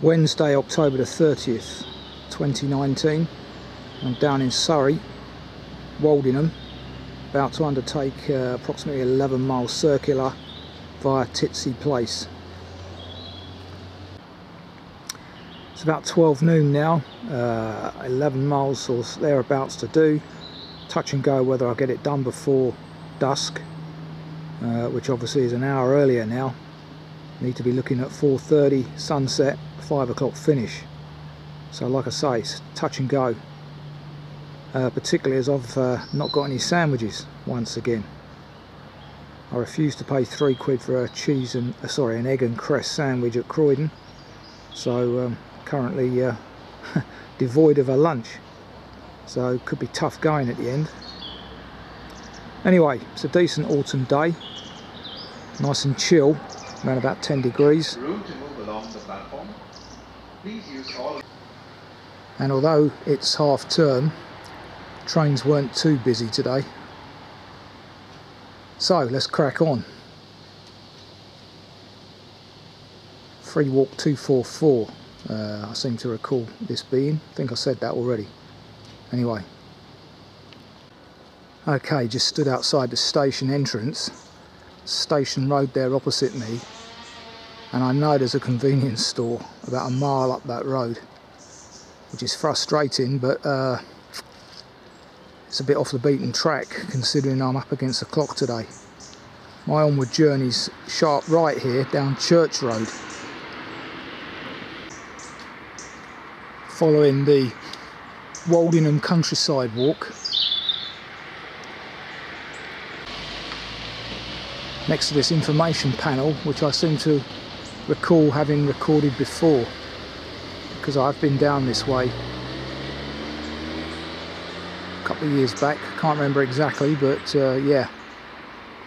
Wednesday, October the 30th, 2019. I'm down in Surrey, Woldingham, about to undertake approximately 11-mile circular via Titsey Place. It's about 12 noon now, 11 miles or thereabouts to do. Touch and go whether I get it done before dusk, which obviously is an hour earlier now. Need to be looking at 4:30 sunset, 5 o'clock finish. So like I say, it's touch and go, particularly as I've not got any sandwiches once again. I refuse to pay £3 for a cheese and an egg and cress sandwich at Croydon, so currently devoid of a lunch, so it could be tough going at the end. Anyway, it's a decent autumn day, nice and chill, around about 10 degrees. And although it's half term, trains weren't too busy today. So let's crack on. Free walk 244, I seem to recall this being. I think I said that already. Anyway. Okay, just stood outside the station entrance. Station road there opposite me, and I know there's a convenience store about a mile up that road, which is frustrating, but it's a bit off the beaten track considering I'm up against the clock today. My onward journey's sharp right here down Church Road, following the Woldingham Countryside Walk. Next to this information panel, which I seem to recall having recorded before, because I've been down this way a couple of years back. Can't remember exactly, but yeah,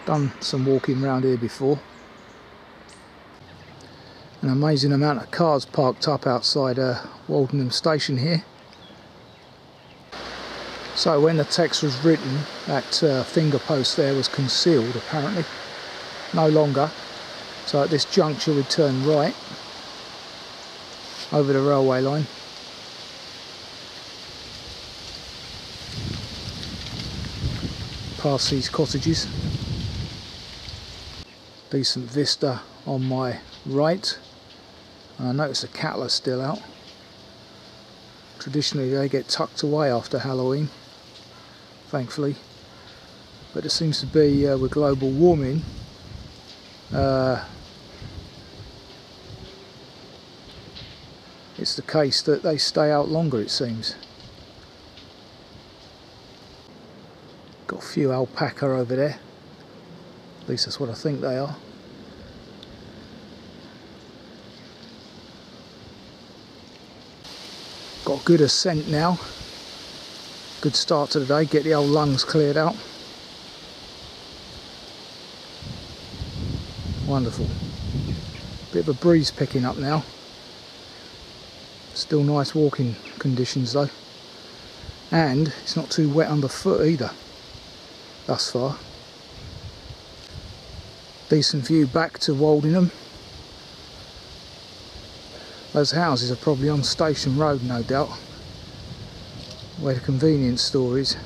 done some walking around here before. An amazing amount of cars parked up outside Woldingham station here. So when the text was written, that finger post there was concealed apparently. No longer. So at this juncture we turn right over the railway line. Past these cottages. Decent vista on my right. I notice the cattle are still out. Traditionally they get tucked away after Halloween, thankfully. But there seems to be, with global warming, it's the case that they stay out longer, it seems. Got a few alpaca over there, at least that's what I think they are. Got good ascent now, good start to the day, get the old lungs cleared out. Wonderful. Bit of a breeze picking up now. Still nice walking conditions though. And it's not too wet underfoot either, thus far. Decent view back to Woldingham. Those houses are probably on Station Road, no doubt, where the convenience store is.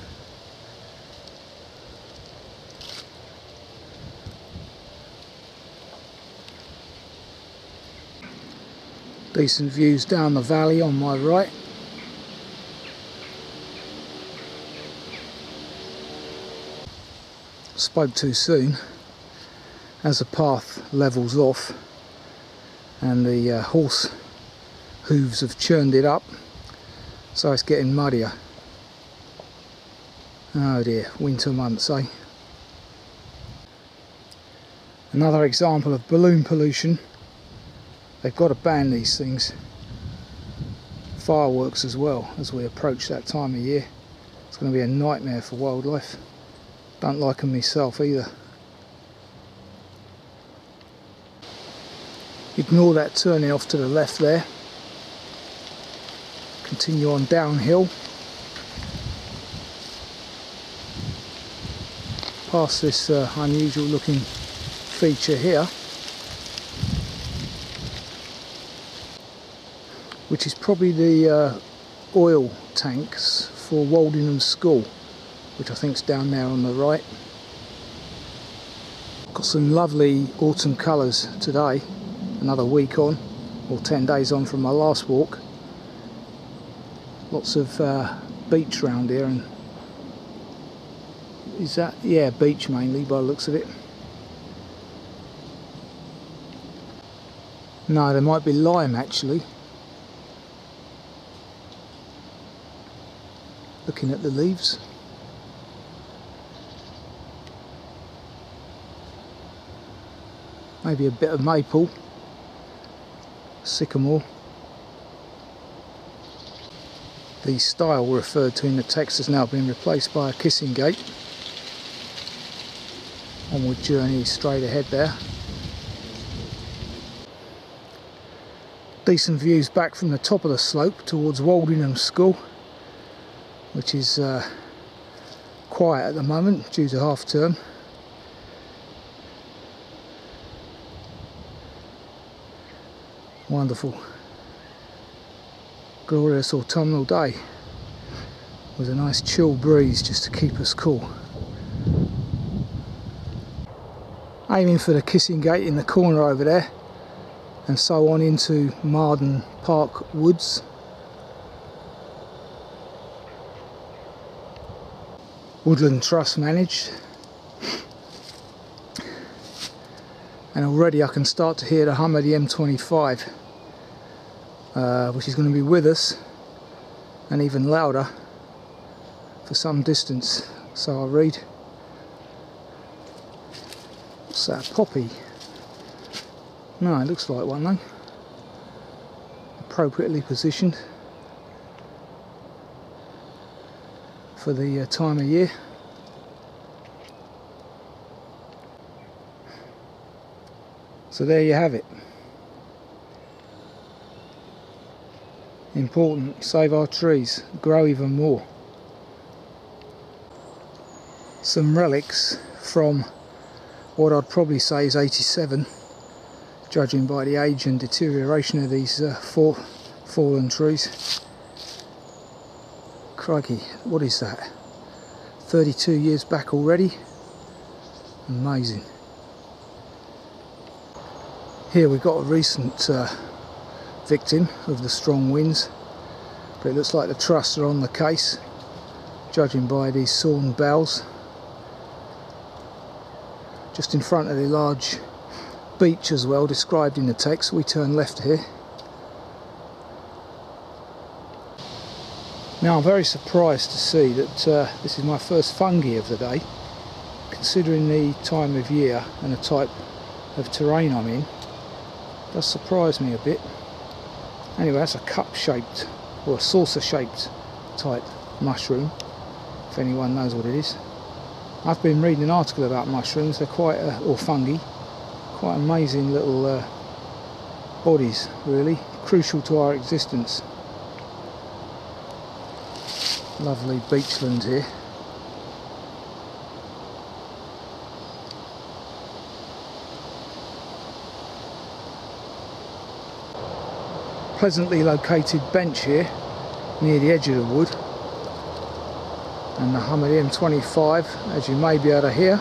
Decent views down the valley on my right. Spoke too soon. As the path levels off and the horse hooves have churned it up, so it's getting muddier. Oh dear, winter months, eh? Another example of balloon pollution. They've got to ban these things. Fireworks as well, as we approach that time of year. It's going to be a nightmare for wildlife. Don't like them myself either. Ignore that turning off to the left there. Continue on downhill. Past this unusual looking feature here. which is probably the oil tanks for Woldingham School, which I think is down there on the right. Got some lovely autumn colours today, another week on, or 10 days on from my last walk. Lots of beach round here, and is that, yeah, beach mainly by the looks of it. No, there might be lime actually. Looking at the leaves. Maybe a bit of maple, sycamore. The stile referred to in the text has now been replaced by a kissing gate. Onward journey straight ahead there. Decent views back from the top of the slope towards Woldingham School, which is quiet at the moment due to half term. Wonderful, glorious autumnal day with a nice chill breeze just to keep us cool. Aiming for the kissing gate in the corner over there, and so on into Marden Park woods. Woodland Trust managed, and already I can start to hear the hum of the M25, which is going to be with us and even louder for some distance. So I'll read. What's that, a poppy? No, it looks like one though. Appropriately positioned for the time of year. So there you have it. Important, save our trees, grow even more. Some relics from what I'd probably say is 87, judging by the age and deterioration of these fallen trees. Crikey, what is that? 32 years back already? Amazing. Here we've got a recent victim of the strong winds, but it looks like the truss are on the case, judging by these sawn boughs. Just in front of the large beach as well, described in the text. We turn left here. Now I'm very surprised to see that this is my first fungi of the day, considering the time of year and the type of terrain I'm in. It does surprise me a bit. Anyway, that's a cup-shaped or a saucer-shaped type mushroom, if anyone knows what it is. I've been reading an article about mushrooms. They're quite, or fungi, quite amazing little bodies, really, crucial to our existence. Lovely beachland here. Pleasantly located bench here near the edge of the wood, and the hum of the M25, as you may be able to hear,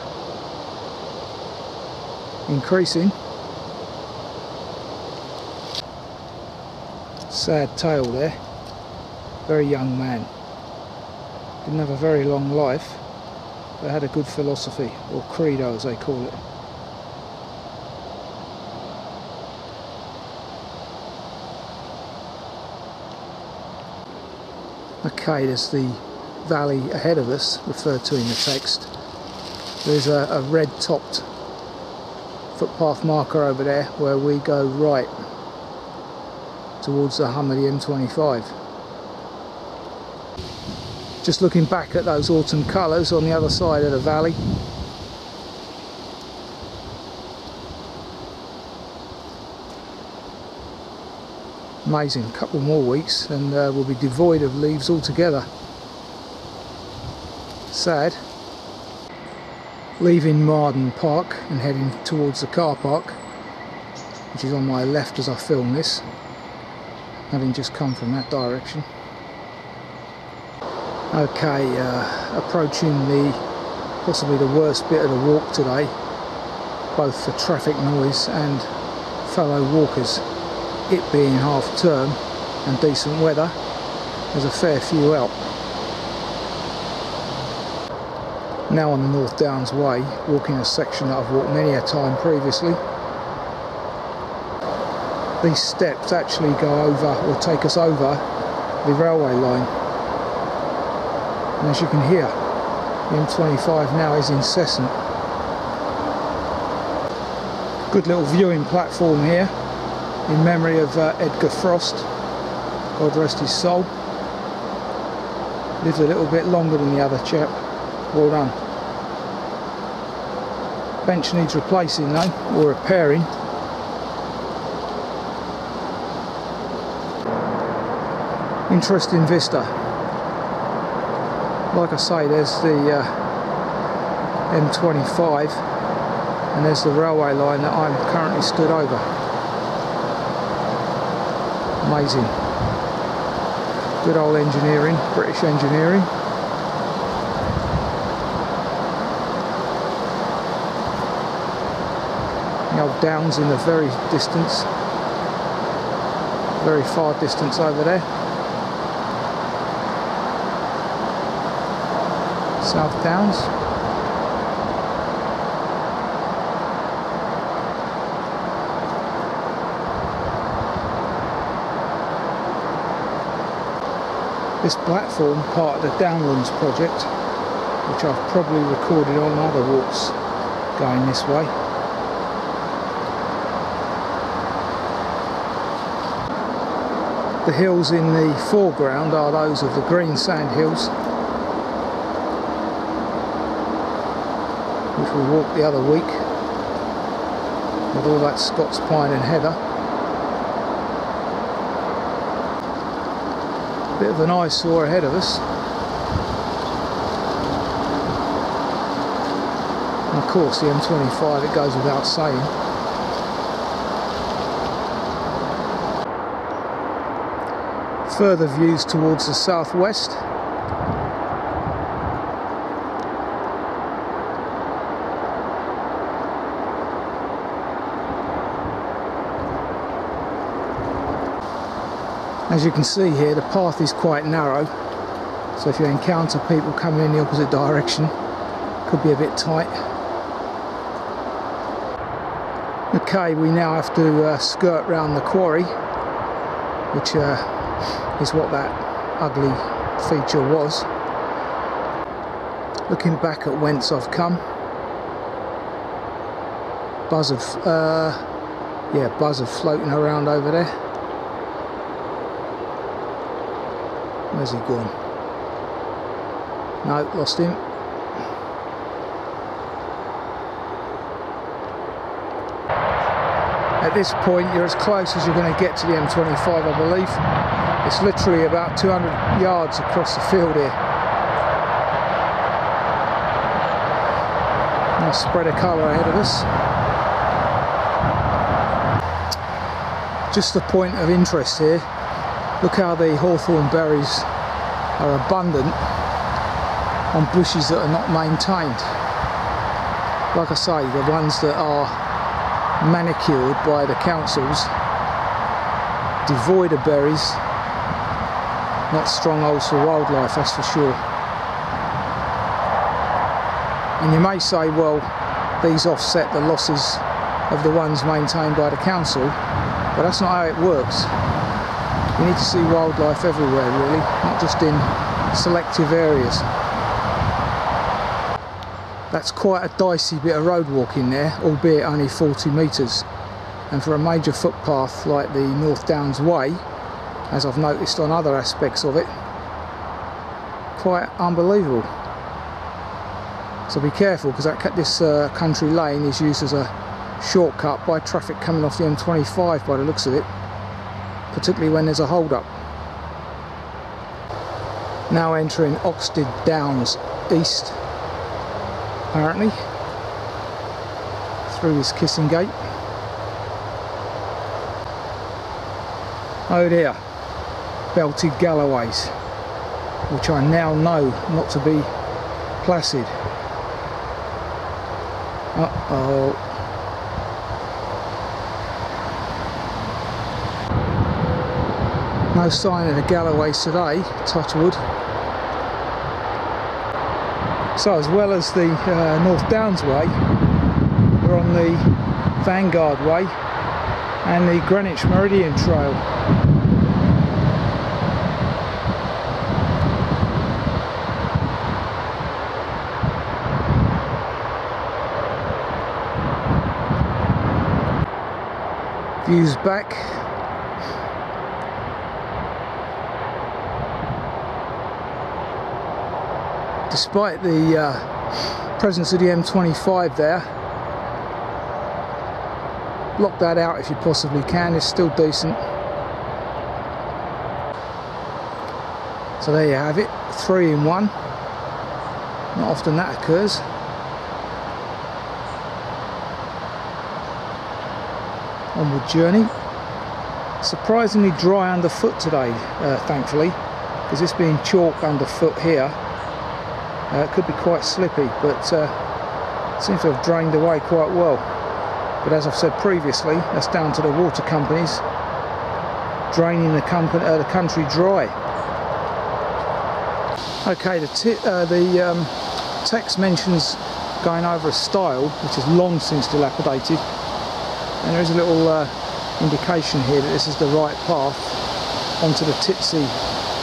increasing. Sad tale there. Very young man. Didn't have a very long life, but had a good philosophy, or credo as they call it. Okay, there's the valley ahead of us, referred to in the text. There's a red-topped footpath marker over there where we go right towards the hum of the M25. Just looking back at those autumn colours on the other side of the valley. Amazing, a couple more weeks and we'll be devoid of leaves altogether. Sad. Leaving Marden Park and heading towards the car park, which is on my left as I film this. having just come from that direction. Okay, approaching possibly the worst bit of the walk today, both for traffic noise and fellow walkers. It being half term and decent weather, there's a fair few out. Now on the North Downs Way, walking a section that I've walked many a time previously. These steps actually go over, or take us over, the railway line. And as you can hear, the M25 now is incessant. Good little viewing platform here, in memory of Edgar Frost, God rest his soul. Lived a little bit longer than the other chap. Well done. Bench needs replacing though, or repairing. Interesting vista. Like I say, there's the M25 and there's the railway line that I'm currently stood over. Amazing. Good old engineering, British engineering. The old downs in the very distance, very far distance over there. South Downs. This platform, part of the Downlands project, which I've probably recorded on other walks going this way. The hills in the foreground are those of the green sand hills, which we walked the other week with all that Scots pine and heather. Bit of an eyesore ahead of us. And of course the M25, it goes without saying. Further views towards the southwest. As you can see here, the path is quite narrow, so if you encounter people coming in the opposite direction, it could be a bit tight. Okay, we now have to skirt round the quarry, which is what that ugly feature was. Looking back at whence I've come, buzz of floating around over there. Where's he gone? No, lost him. At this point you're as close as you're going to get to the M25, I believe. It's literally about 200 yards across the field here. Nice spread of colour ahead of us. Just a point of interest here. Look how the hawthorn berries are abundant on bushes that are not maintained. Like I say, the ones that are manicured by the councils, devoid of berries, not strongholds for wildlife, that's for sure. And you may say, well, these offset the losses of the ones maintained by the council, but that's not how it works. You need to see wildlife everywhere, really, not just in selective areas. That's quite a dicey bit of road walking there, albeit only 40 metres. And for a major footpath like the North Downs Way, as I've noticed on other aspects of it, quite unbelievable. So be careful, because this country lane is used as a shortcut by traffic coming off the M25 by the looks of it, particularly when there's a hold-up. Now entering Oxted Downs East, apparently, through this kissing gate. Oh dear, belted galloways, which I now know not to be placid. Uh-oh. No sign of the galloways today, touch wood. So as well as the North Downs way, we're on the Vanguard way and the Greenwich Meridian Trail. Views back. Despite the presence of the M25 there, block that out if you possibly can, it's still decent. So there you have it, 3 in 1. Not often that occurs. Onward journey. Surprisingly dry underfoot today, thankfully, because this being chalk underfoot here, it could be quite slippy, but seems to have drained away quite well. But as I've said previously, that's down to the water companies draining the country dry. Okay, the text mentions going over a stile which is long since dilapidated, and there is a little indication here that this is the right path onto the Titsey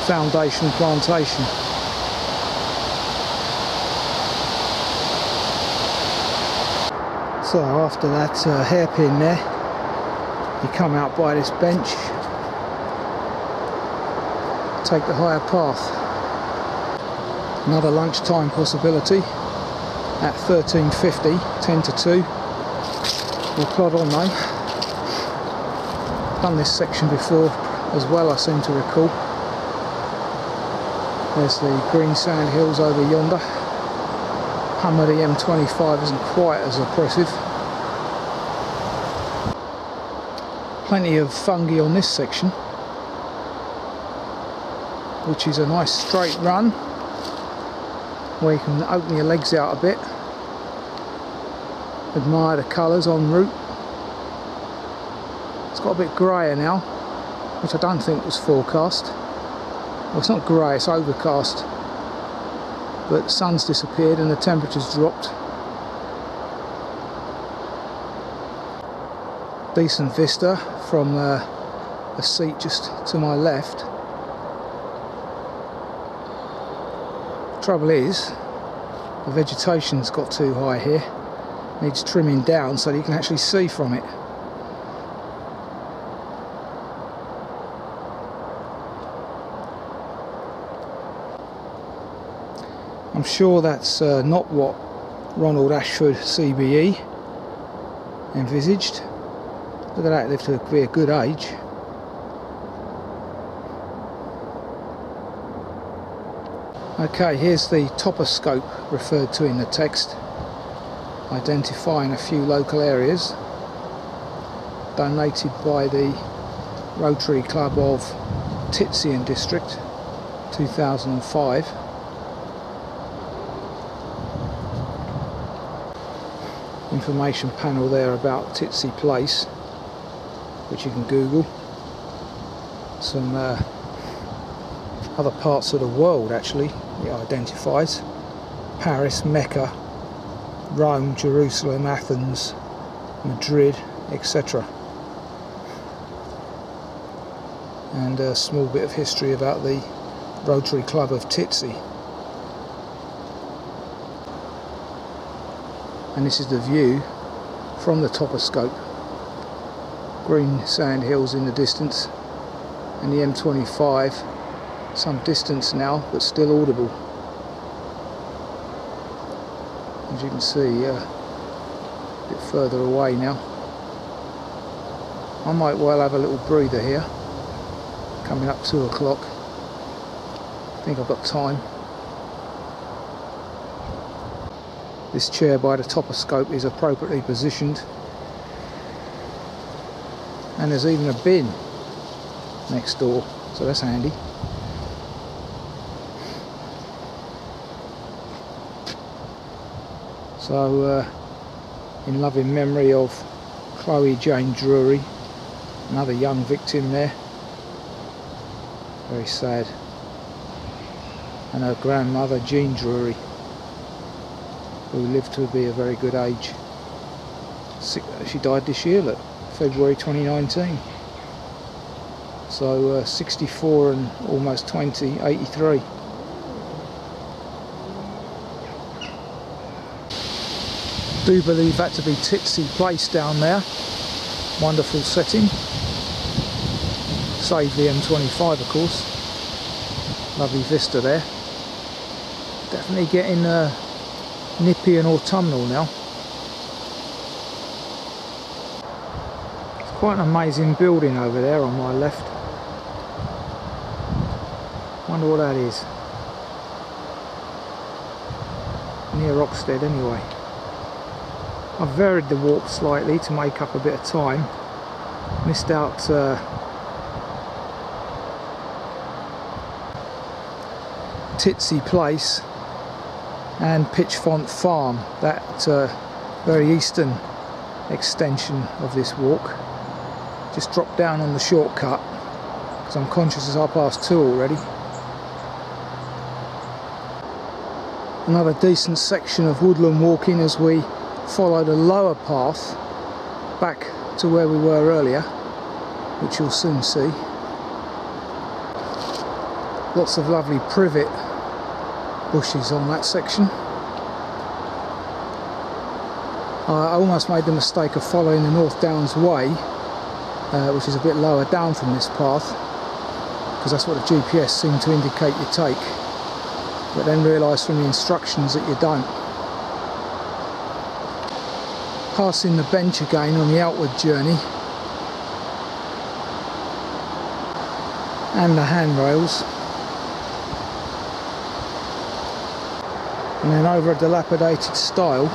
Plantation. So after that hairpin there, you come out by this bench, take the higher path. Another lunchtime possibility at 13:50, 10 to 2. We'll plod on though. Done this section before as well, I seem to recall. There's the green sand hills over yonder. Hum of the M25 isn't quite as oppressive. Plenty of fungi on this section, which is a nice straight run where you can open your legs out a bit, admire the colours en route. It's got a bit greyer now, which I don't think was forecast. Well, it's not grey, it's overcast, but the sun's disappeared and the temperature's dropped. Decent vista from a seat just to my left. Trouble is, the vegetation's got too high here. Needs trimming down so that you can actually see from it. I'm sure that's not what Ronald Ashford CBE envisaged. Look at that, lived to be a good age. Okay, here's the toposcope referred to in the text, identifying a few local areas, donated by the Rotary Club of Titsey District, 2005. Information panel there about Titsey Place, which you can Google. Some other parts of the world actually it identifies: Paris, Mecca, Rome, Jerusalem, Athens, Madrid, etc. And a small bit of history about the Rotary Club of Titsey. And this is the view from the toposcope. Green sand hills in the distance, and the M25 some distance now, but still audible. As you can see, a bit further away now. I might well have a little breather here. Coming up 2 o'clock. I think I've got time. This chair by the toposcope is appropriately positioned, and there's even a bin next door. so that's handy. So in loving memory of Chloe Jane Drury, another young victim there, very sad, and her grandmother Jean Drury, who lived to be a very good age. She died this year, look, February 2019. So 64 and almost 20, 83. Do believe that to be Titsey Place down there. Wonderful setting. Save the M25 of course. Lovely vista there. Definitely getting nippy and autumnal now. It's quite an amazing building over there on my left. Wonder what that is. Near Oxted anyway. I've varied the walk slightly to make up a bit of time. Missed out Titsey Place and Pitchfont Farm, that very eastern extension of this walk. Just dropped down on the shortcut because I'm conscious it's 2:30 already. Another decent section of woodland walking as we follow the lower path back to where we were earlier, which you'll soon see. Lots of lovely privet bushes on that section. I almost made the mistake of following the North Downs Way, which is a bit lower down from this path, because that's what the GPS seemed to indicate you take, but then realised from the instructions that you don't. Passing the bench again on the outward journey, and the handrails, and then over a dilapidated stile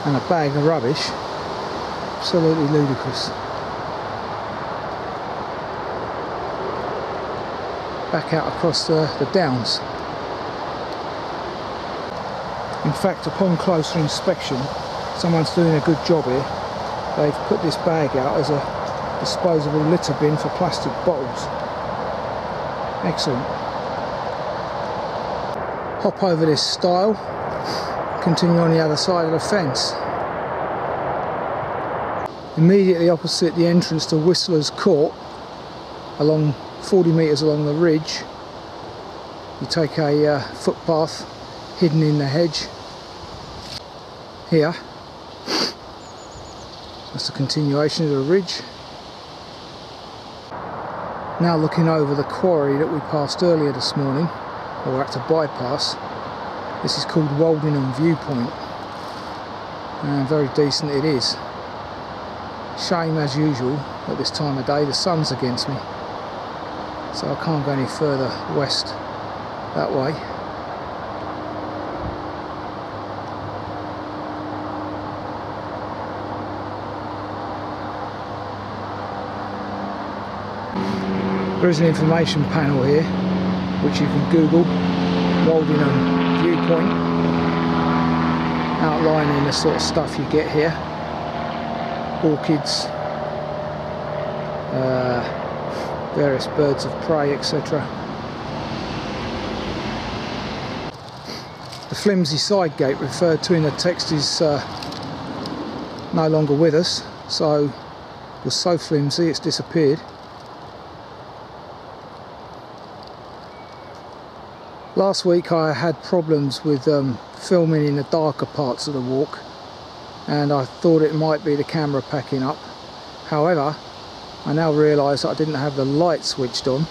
and a bag of rubbish. Absolutely ludicrous. Back out across the downs. In fact, upon closer inspection, someone's doing a good job here. They've put this bag out as a disposable litter bin for plastic bottles. Excellent. Hop over this stile, continue on the other side of the fence. Immediately opposite the entrance to Whistler's Court, along 40 metres along the ridge, you take a footpath hidden in the hedge here. That's the continuation of the ridge. Now looking over the quarry that we passed earlier this morning, or had to bypass. This is called Woldingham Viewpoint, and very decent it is. Shame as usual at this time of day the sun's against me, so I can't go any further west that way. There is an information panel here which you can Google, Woldingham Viewpoint, outlining the sort of stuff you get here. Orchids, various birds of prey, etc. The flimsy side gate referred to in the text is no longer with us, so it was so flimsy it's disappeared. Last week I had problems with filming in the darker parts of the walk, and I thought it might be the camera packing up. However, I now realise that I didn't have the light switched on,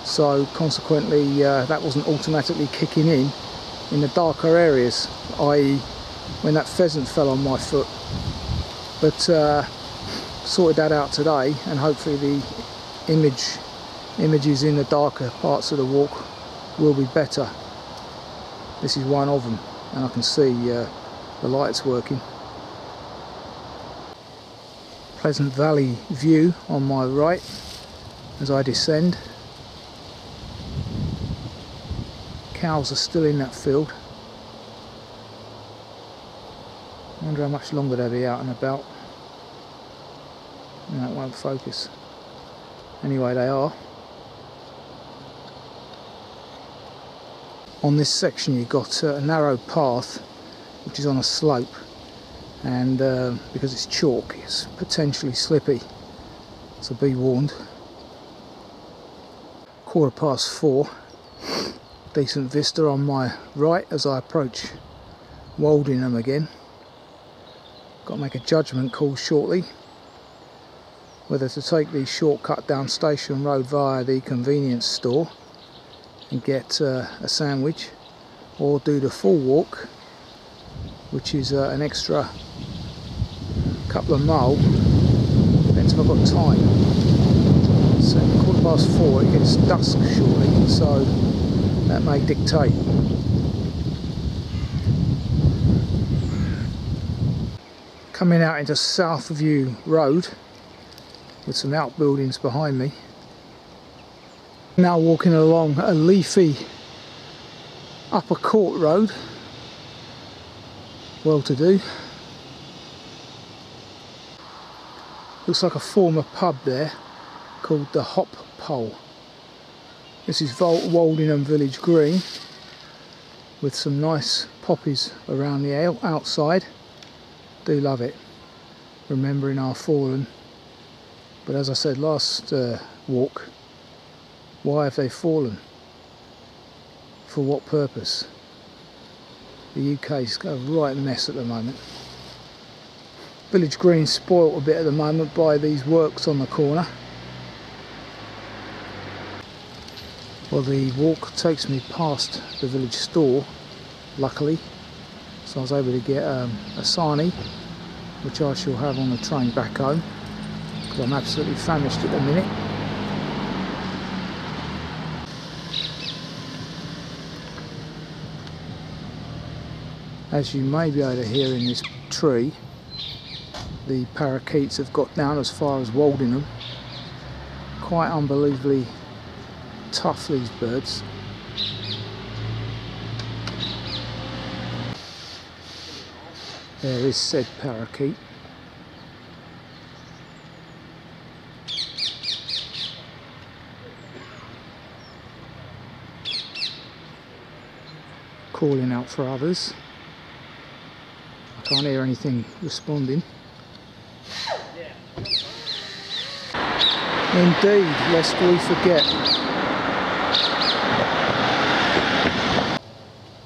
so consequently that wasn't automatically kicking in the darker areas, i.e. when that pheasant fell on my foot. But sorted that out today, and hopefully the images in the darker parts of the walk will be better. This is one of them, and I can see the lights working. Pleasant Valley view on my right as I descend. Cows are still in that field. I wonder how much longer they'll be out and about. No, it won't focus. Anyway, they are. On this section you've got a narrow path which is on a slope, and because it's chalk it's potentially slippy, so be warned. 4:15, decent vista on my right as I approach Woldingham again. Got to make a judgment call shortly whether to take the shortcut down Station Road via the convenience store and get a sandwich, or do the full walk, which is an extra couple of mile. Depends if I've got time. So 4:15, it gets dusk shortly, so that may dictate. Coming out into Southview Road with some outbuildings behind me. Now walking along a leafy upper court road, well to do. Looks like a former pub there called the Hop Pole. This is Woldingham Village Green with some nice poppies around the outside. Do love it, remembering our fallen. But as I said last walk, why have they fallen? For what purpose? The UK's got a right mess at the moment. Village Green spoilt a bit at the moment by these works on the corner. Well, the walk takes me past the village store, luckily, so I was able to get a sarnie, which I shall have on the train back home, because I'm absolutely famished at the minute. As you may be able to hear in this tree, the parakeets have got down as far as Woldingham. Quite unbelievably tough, these birds. There is said parakeet. Calling out for others. I can't hear anything responding. Indeed, lest we forget.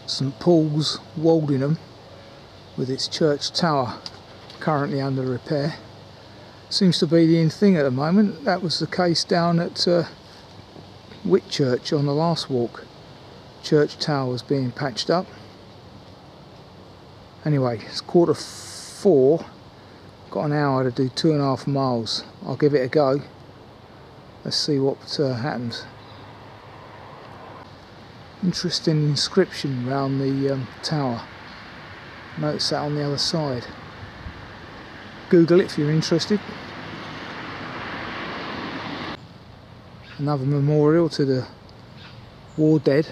St Paul's, Woldingham, with its church tower currently under repair. Seems to be the in thing at the moment. That was the case down at Whitchurch on the last walk. Church tower was being patched up. Anyway, it's 4:15. Got an hour to do 2.5 miles. I'll give it a go. Let's see what happens. Interesting inscription round the tower. Notice that on the other side. Google it if you're interested. Another memorial to the war dead,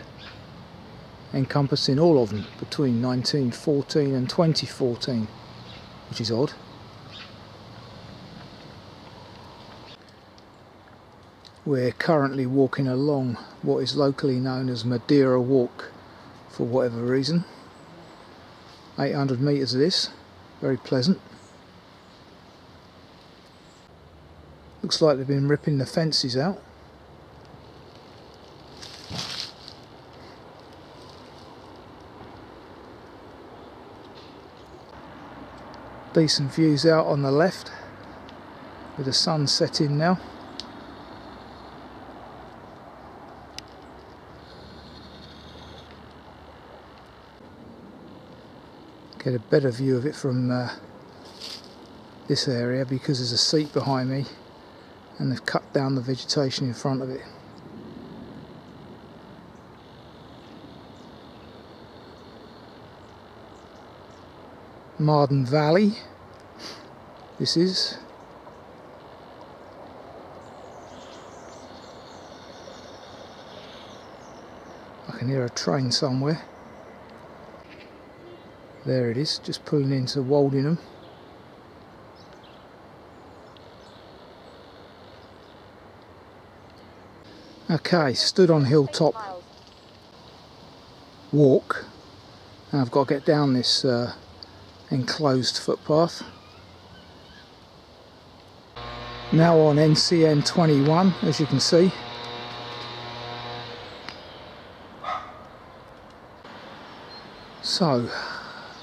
encompassing all of them between 1914 and 2014, which is odd. We're currently walking along what is locally known as Madeira Walk for whatever reason. 800 metres of this, very pleasant. Looks like they've been ripping the fences out. Decent views out on the left with the sun setting now. Get a better view of it from this area because there's a seat behind me and they've cut down the vegetation in front of it. Marden Valley, this is. I can hear a train somewhere. There it is, just pulling into Woldingham. Okay, stood on Hilltop Walk, and I've got to get down this enclosed footpath. Now on NCN 21, as you can see. So,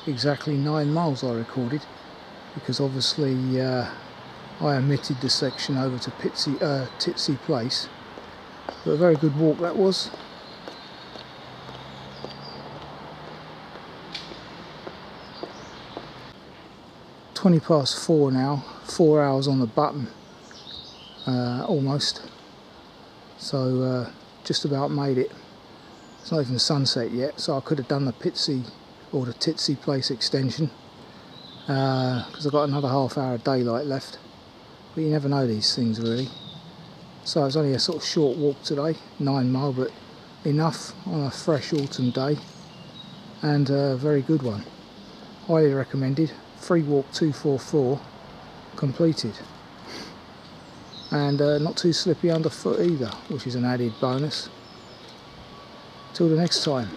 exactly 9 miles I recorded, because obviously I omitted the section over to Titsey Place. But a very good walk that was. (4:20 now, 4 hours on the button, almost. So just about made it. It's not even sunset yet, so I could have done the Titsey or the Titsey Place extension, because I've got another half hour of daylight left. But you never know these things really. So it's only a sort of short walk today, 9 mile, but enough on a fresh autumn day, and a very good one. Highly recommended. Free walk 244 completed, and not too slippy underfoot either, which is an added bonus. Till the next time.